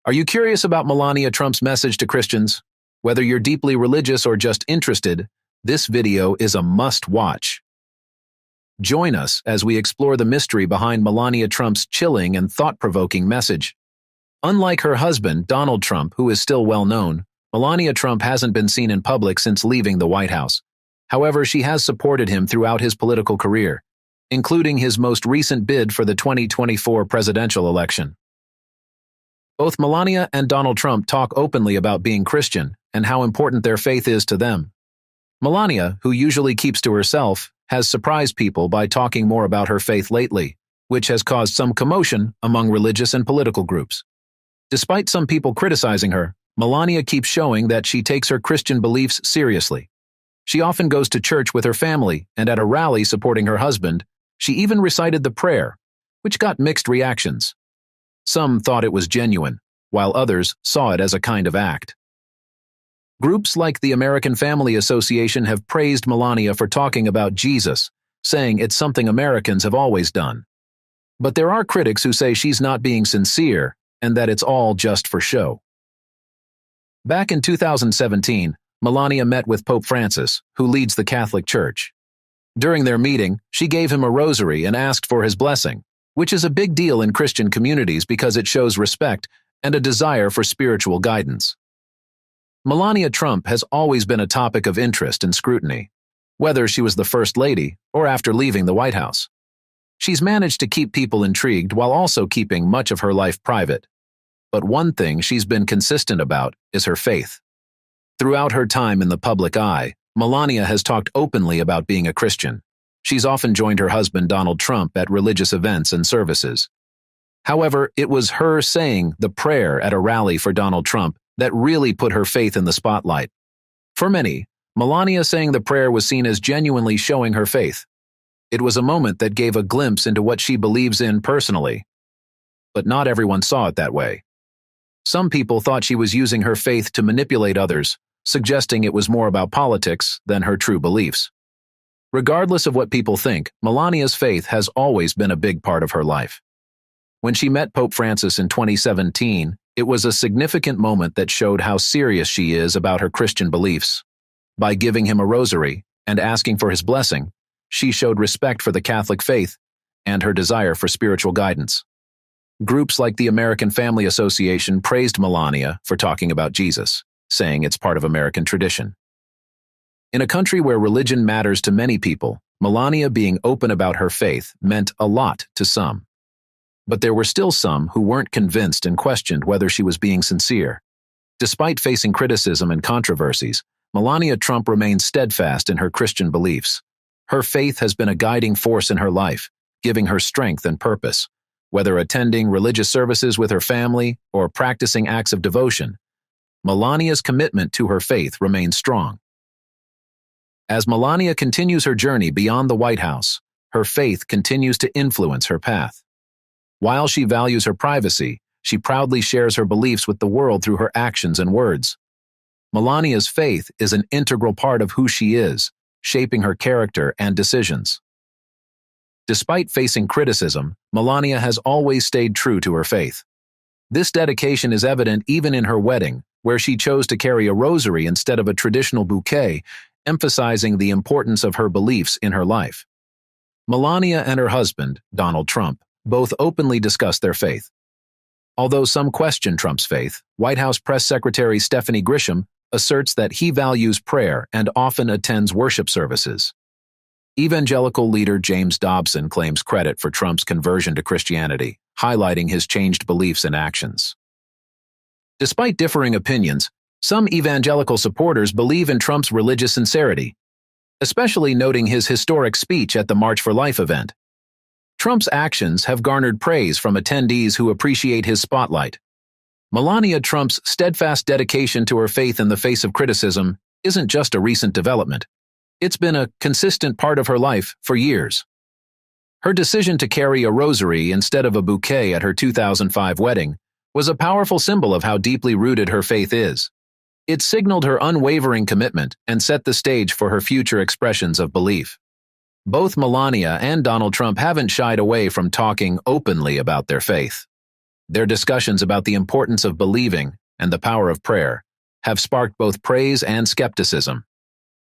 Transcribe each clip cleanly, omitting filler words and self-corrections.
Are you curious about Melania Trump's message to Christians? Whether you're deeply religious or just interested, this video is a must-watch. Join us as we explore the mystery behind Melania Trump's chilling and thought-provoking message. Unlike her husband, Donald Trump, who is still well known, Melania Trump hasn't been seen in public since leaving the White House. However, she has supported him throughout his political career, including his most recent bid for the 2024 presidential election. Both Melania and Donald Trump talk openly about being Christian and how important their faith is to them. Melania, who usually keeps to herself, has surprised people by talking more about her faith lately, which has caused some commotion among religious and political groups. Despite some people criticizing her, Melania keeps showing that she takes her Christian beliefs seriously. She often goes to church with her family, and at a rally supporting her husband, she even recited the prayer, which got mixed reactions. Some thought it was genuine, while others saw it as a kind of act. Groups like the American Family Association have praised Melania for talking about Jesus, saying it's something Americans have always done. But there are critics who say she's not being sincere and that it's all just for show. Back in 2017, Melania met with Pope Francis, who leads the Catholic Church. During their meeting, she gave him a rosary and asked for his blessing, which is a big deal in Christian communities because it shows respect and a desire for spiritual guidance. Melania Trump has always been a topic of interest and scrutiny, whether she was the First Lady or after leaving the White House. She's managed to keep people intrigued while also keeping much of her life private. But one thing she's been consistent about is her faith. Throughout her time in the public eye, Melania has talked openly about being a Christian. She's often joined her husband Donald Trump at religious events and services. However, it was her saying the prayer at a rally for Donald Trump that really put her faith in the spotlight. For many, Melania saying the prayer was seen as genuinely showing her faith. It was a moment that gave a glimpse into what she believes in personally. But not everyone saw it that way. Some people thought she was using her faith to manipulate others, suggesting it was more about politics than her true beliefs. Regardless of what people think, Melania's faith has always been a big part of her life. When she met Pope Francis in 2017, it was a significant moment that showed how serious she is about her Christian beliefs. By giving him a rosary and asking for his blessing, she showed respect for the Catholic faith and her desire for spiritual guidance. Groups like the American Family Association praised Melania for talking about Jesus, saying it's part of American tradition. In a country where religion matters to many people, Melania being open about her faith meant a lot to some. But there were still some who weren't convinced and questioned whether she was being sincere. Despite facing criticism and controversies, Melania Trump remains steadfast in her Christian beliefs. Her faith has been a guiding force in her life, giving her strength and purpose. Whether attending religious services with her family or practicing acts of devotion, Melania's commitment to her faith remains strong. As Melania continues her journey beyond the White House, her faith continues to influence her path. While she values her privacy, she proudly shares her beliefs with the world through her actions and words. Melania's faith is an integral part of who she is, shaping her character and decisions. Despite facing criticism, Melania has always stayed true to her faith. This dedication is evident even in her wedding, where she chose to carry a rosary instead of a traditional bouquet, emphasizing the importance of her beliefs in her life. Melania and her husband, Donald Trump, both openly discuss their faith. Although some question Trump's faith, White House Press Secretary Stephanie Grisham asserts that he values prayer and often attends worship services. Evangelical leader James Dobson claims credit for Trump's conversion to Christianity, highlighting his changed beliefs and actions. Despite differing opinions, some evangelical supporters believe in Trump's religious sincerity, especially noting his historic speech at the March for Life event. Trump's actions have garnered praise from attendees who appreciate his spotlight. Melania Trump's steadfast dedication to her faith in the face of criticism isn't just a recent development. It's been a consistent part of her life for years. Her decision to carry a rosary instead of a bouquet at her 2005 wedding was a powerful symbol of how deeply rooted her faith is. It signaled her unwavering commitment and set the stage for her future expressions of belief. Both Melania and Donald Trump haven't shied away from talking openly about their faith. Their discussions about the importance of believing and the power of prayer have sparked both praise and skepticism.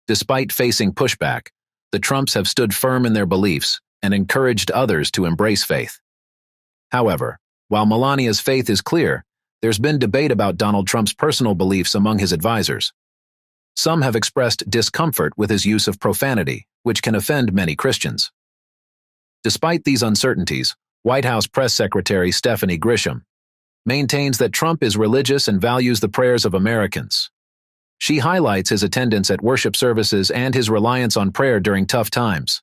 Despite facing pushback, the Trumps have stood firm in their beliefs and encouraged others to embrace faith. However, while Melania's faith is clear, there's been debate about Donald Trump's personal beliefs among his advisors. Some have expressed discomfort with his use of profanity, which can offend many Christians. Despite these uncertainties, White House Press Secretary Stephanie Grisham maintains that Trump is religious and values the prayers of Americans. She highlights his attendance at worship services and his reliance on prayer during tough times.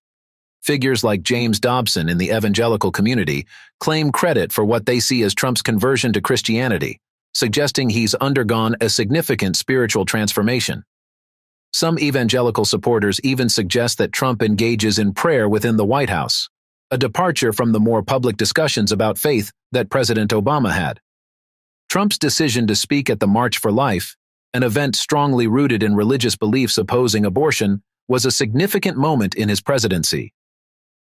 Figures like James Dobson in the evangelical community claim credit for what they see as Trump's conversion to Christianity, suggesting he's undergone a significant spiritual transformation. Some evangelical supporters even suggest that Trump engages in prayer within the White House, a departure from the more public discussions about faith that President Obama had. Trump's decision to speak at the March for Life, an event strongly rooted in religious beliefs opposing abortion, was a significant moment in his presidency.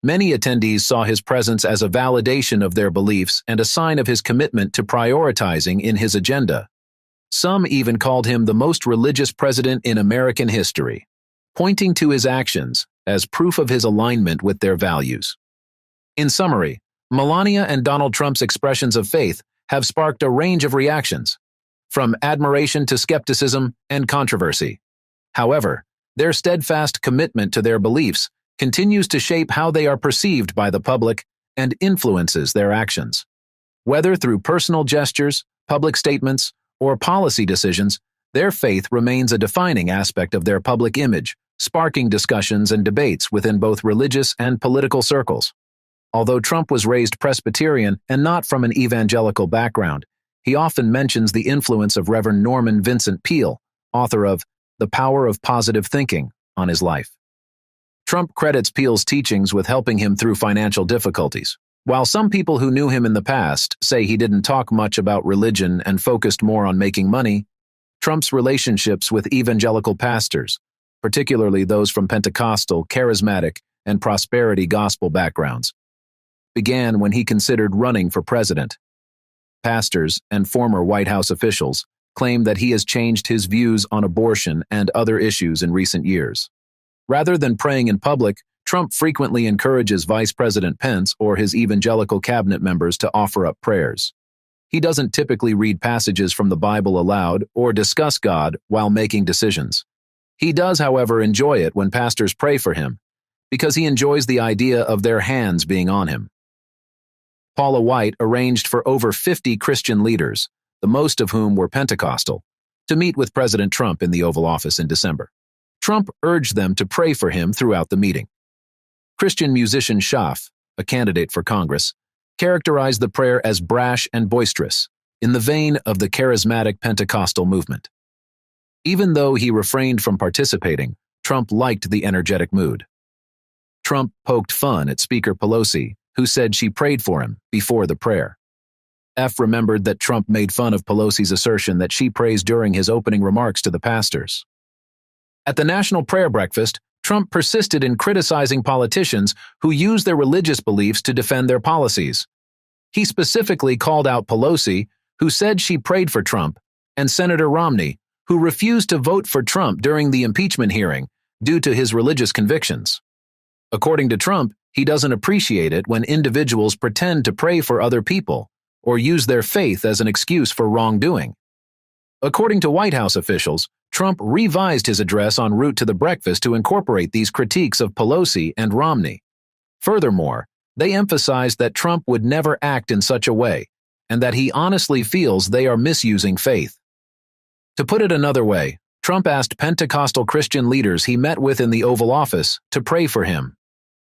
Many attendees saw his presence as a validation of their beliefs and a sign of his commitment to prioritizing in his agenda. Some even called him the most religious president in American history, pointing to his actions as proof of his alignment with their values. In summary, Melania and Donald Trump's expressions of faith have sparked a range of reactions, from admiration to skepticism and controversy. However, their steadfast commitment to their beliefs continues to shape how they are perceived by the public and influences their actions. Whether through personal gestures, public statements, or policy decisions, their faith remains a defining aspect of their public image, sparking discussions and debates within both religious and political circles. Although Trump was raised Presbyterian and not from an evangelical background, he often mentions the influence of Reverend Norman Vincent Peale, author of The Power of Positive Thinking, on his life. Trump credits Peale's teachings with helping him through financial difficulties. While some people who knew him in the past say he didn't talk much about religion and focused more on making money, Trump's relationships with evangelical pastors, particularly those from Pentecostal, charismatic, and prosperity gospel backgrounds, began when he considered running for president. Pastors and former White House officials claim that he has changed his views on abortion and other issues in recent years. Rather than praying in public, Trump frequently encourages Vice President Pence or his evangelical cabinet members to offer up prayers. He doesn't typically read passages from the Bible aloud or discuss God while making decisions. He does, however, enjoy it when pastors pray for him, because he enjoys the idea of their hands being on him. Paula White arranged for over 50 Christian leaders, the most of whom were Pentecostal, to meet with President Trump in the Oval Office in December. Trump urged them to pray for him throughout the meeting. Christian musician Schaff, a candidate for Congress, characterized the prayer as brash and boisterous, in the vein of the charismatic Pentecostal movement. Even though he refrained from participating, Trump liked the energetic mood. Trump poked fun at Speaker Pelosi, who said she prayed for him before the prayer. F remembered that Trump made fun of Pelosi's assertion that she prays during his opening remarks to the pastors. At the National Prayer Breakfast, Trump persisted in criticizing politicians who use their religious beliefs to defend their policies. He specifically called out Pelosi, who said she prayed for Trump, and Senator Romney, who refused to vote for Trump during the impeachment hearing due to his religious convictions. According to Trump, he doesn't appreciate it when individuals pretend to pray for other people or use their faith as an excuse for wrongdoing. According to White House officials, Trump revised his address en route to the breakfast to incorporate these critiques of Pelosi and Romney. Furthermore, they emphasized that Trump would never act in such a way, and that he honestly feels they are misusing faith. To put it another way, Trump asked Pentecostal Christian leaders he met with in the Oval Office to pray for him.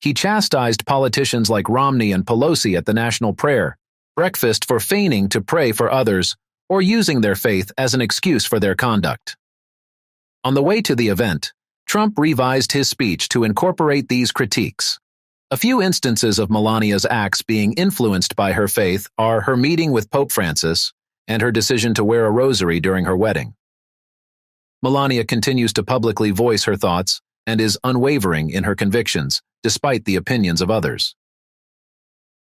He chastised politicians like Romney and Pelosi at the National Prayer Breakfast for feigning to pray for others or using their faith as an excuse for their conduct. On the way to the event, Trump revised his speech to incorporate these critiques. A few instances of Melania's acts being influenced by her faith are her meeting with Pope Francis and her decision to wear a rosary during her wedding. Melania continues to publicly voice her thoughts and is unwavering in her convictions, despite the opinions of others.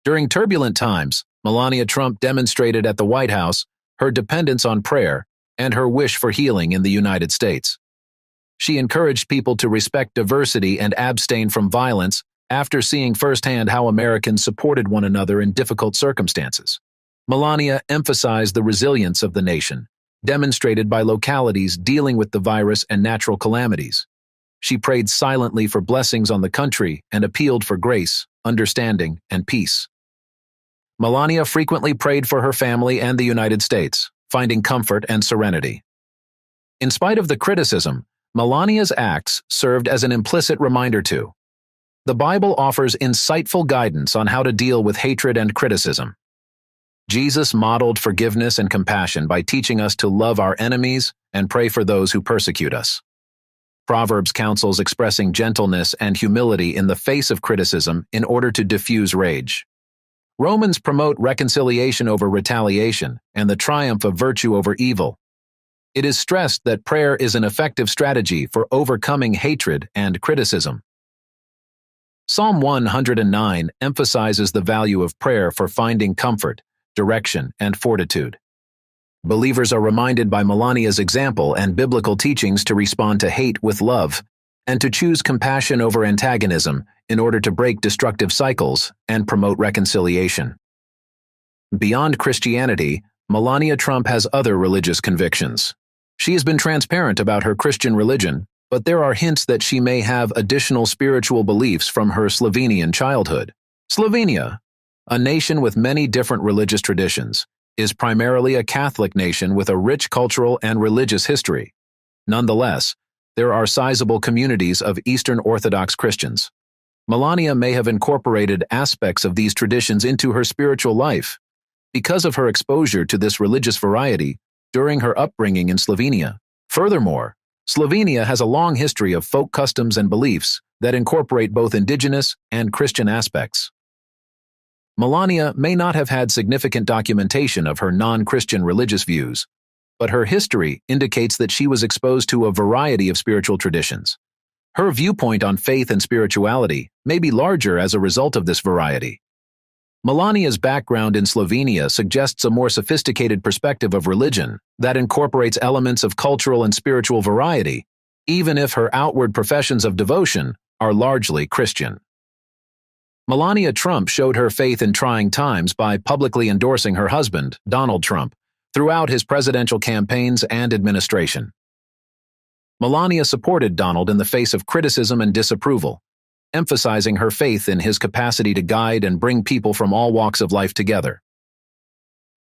During turbulent times, Melania Trump demonstrated at the White House her dependence on prayer and her wish for healing in the United States. She encouraged people to respect diversity and abstain from violence after seeing firsthand how Americans supported one another in difficult circumstances. Melania emphasized the resilience of the nation, demonstrated by localities dealing with the virus and natural calamities. She prayed silently for blessings on the country and appealed for grace, understanding, and peace. Melania frequently prayed for her family and the United States, finding comfort and serenity. In spite of the criticism, Melania's acts served as an implicit reminder to the Bible offers insightful guidance on how to deal with hatred and criticism. Jesus modeled forgiveness and compassion by teaching us to love our enemies and pray for those who persecute us. Proverbs counsels expressing gentleness and humility in the face of criticism in order to diffuse rage. Romans promote reconciliation over retaliation and the triumph of virtue over evil. It is stressed that prayer is an effective strategy for overcoming hatred and criticism. Psalm 109 emphasizes the value of prayer for finding comfort, direction, and fortitude. Believers are reminded by Melania's example and biblical teachings to respond to hate with love and to choose compassion over antagonism in order to break destructive cycles and promote reconciliation. Beyond Christianity, Melania Trump has other religious convictions. She has been transparent about her Christian religion, but there are hints that she may have additional spiritual beliefs from her Slovenian childhood. Slovenia, a nation with many different religious traditions, is primarily a Catholic nation with a rich cultural and religious history. Nonetheless, there are sizable communities of Eastern Orthodox Christians. Melania may have incorporated aspects of these traditions into her spiritual life because of her exposure to this religious variety during her upbringing in Slovenia. Furthermore, Slovenia has a long history of folk customs and beliefs that incorporate both indigenous and Christian aspects. Melania may not have had significant documentation of her non-Christian religious views, but her history indicates that she was exposed to a variety of spiritual traditions. Her viewpoint on faith and spirituality may be larger as a result of this variety. Melania's background in Slovenia suggests a more sophisticated perspective of religion that incorporates elements of cultural and spiritual variety, even if her outward professions of devotion are largely Christian. Melania Trump showed her faith in trying times by publicly endorsing her husband, Donald Trump, throughout his presidential campaigns and administration. Melania supported Donald in the face of criticism and disapproval, emphasizing her faith in his capacity to guide and bring people from all walks of life together.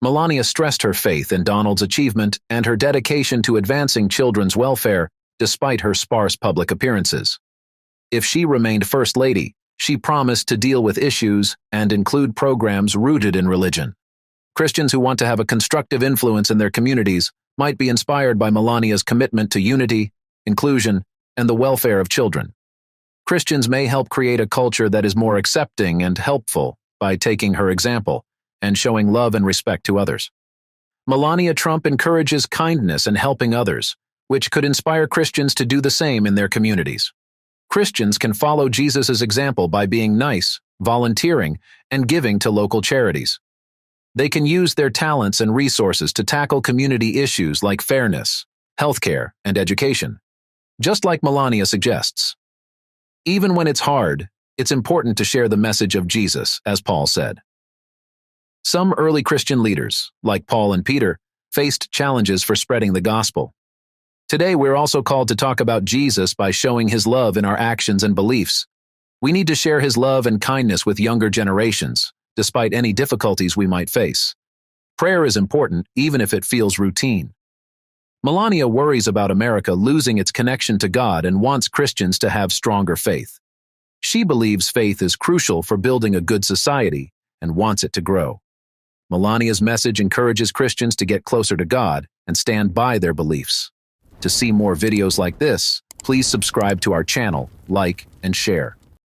Melania stressed her faith in Donald's achievement and her dedication to advancing children's welfare despite her sparse public appearances. If she remained First Lady, she promised to deal with issues and include programs rooted in religion. Christians who want to have a constructive influence in their communities might be inspired by Melania's commitment to unity, inclusion, and the welfare of children. Christians may help create a culture that is more accepting and helpful by taking her example and showing love and respect to others. Melania Trump encourages kindness and helping others, which could inspire Christians to do the same in their communities. Christians can follow Jesus' example by being nice, volunteering, and giving to local charities. They can use their talents and resources to tackle community issues like fairness, healthcare, and education, just like Melania suggests. Even when it's hard, it's important to share the message of Jesus, as Paul said. Some early Christian leaders, like Paul and Peter, faced challenges for spreading the gospel. Today, we're also called to talk about Jesus by showing his love in our actions and beliefs. We need to share his love and kindness with younger generations, despite any difficulties we might face. Prayer is important, even if it feels routine. Melania worries about America losing its connection to God and wants Christians to have stronger faith. She believes faith is crucial for building a good society and wants it to grow. Melania's message encourages Christians to get closer to God and stand by their beliefs. To see more videos like this, please subscribe to our channel, like, and share.